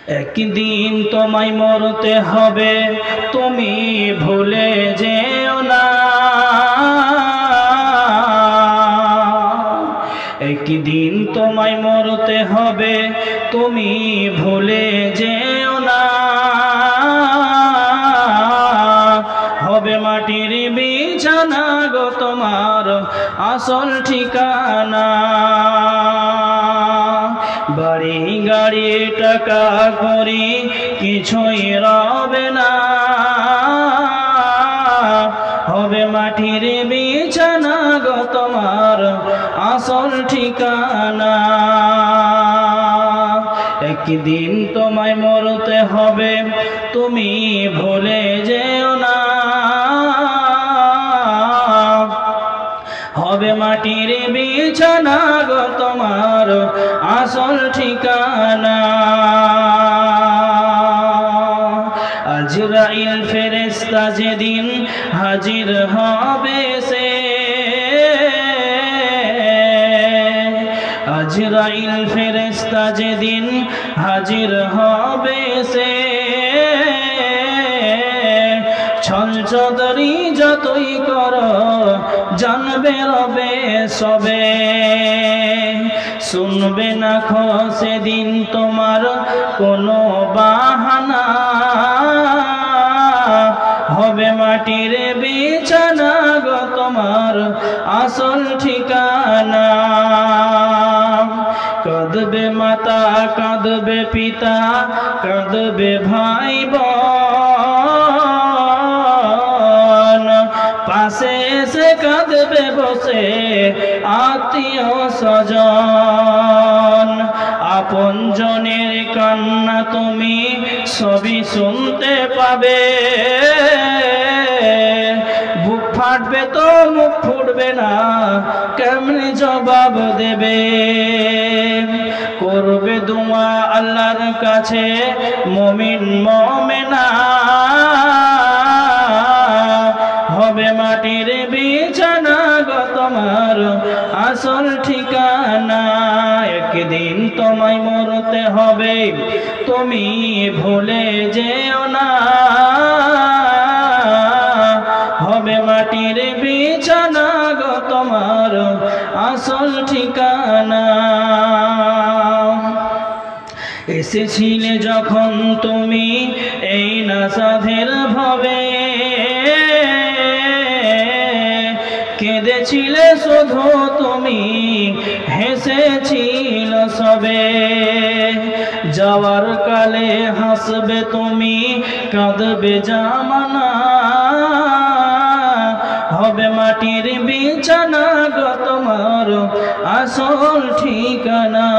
একদিন তোমায় মরতে হবে, তুমি ভুলে যেও না। একদিন তোমায় মরতে হবে, তুমি ভুলে যেও না। হবে মাটির বিছানা গো তোমার আসল ঠিকানা। বাড়ি গাড়ি টাকা করি কিছুই রবে না, হবে মাটির বিছানা গো তোমার আসল ঠিকানা। একদিন তোমায় মরতে হবে, তুমি ভুলে যেও না। হবে মাটির বিছানা গো তোমার আসল ঠিকানা। আজরাইল ফেরেশতা যেদিন হাজির হবে সে, আজরাইল ফেরেশতা যেদিন হাজির হবে সে, ছল চদরি যতই করো জানবে রবে সবে। শুনবে না খো সেদিন তোমার কোনো বাহানা, হবে মাটির বিছানা গো তোমার আসল ঠিকানা। কাঁদবে মাতা, কাঁদবে পিতা, কাঁদবে ভাই বোন, পাশে এসে কাঁদবে বসে আত্মীয় স্বজন। আপন জনের কান্না তুমি সবই শুনতে পাবে, বুক ফাটবে তো মুখ ফুটবে না, কেমনে জবাব দেবে। করবে দুয়া আল্লাহর কাছে মুমিন মুমিনা, হবে মাটির বিছানা গো তোমার আসল ঠিকানা। একদিন তোমায় মরতে হবে, তুমি ভুলে যেও না। হবে মাটির বিছানা গো তোমার আসল ঠিকানা। এসেছিলে যখন তুমি এই নাসাধের ভবে, কেঁদেছিলে শুধু তুমি, হেসেছিল সবে। যাওয়ার কালে হাসবে তুমি, কাঁদবে জামানা, হবে মাটির বিছানা গো তোমার আসল ঠিকানা।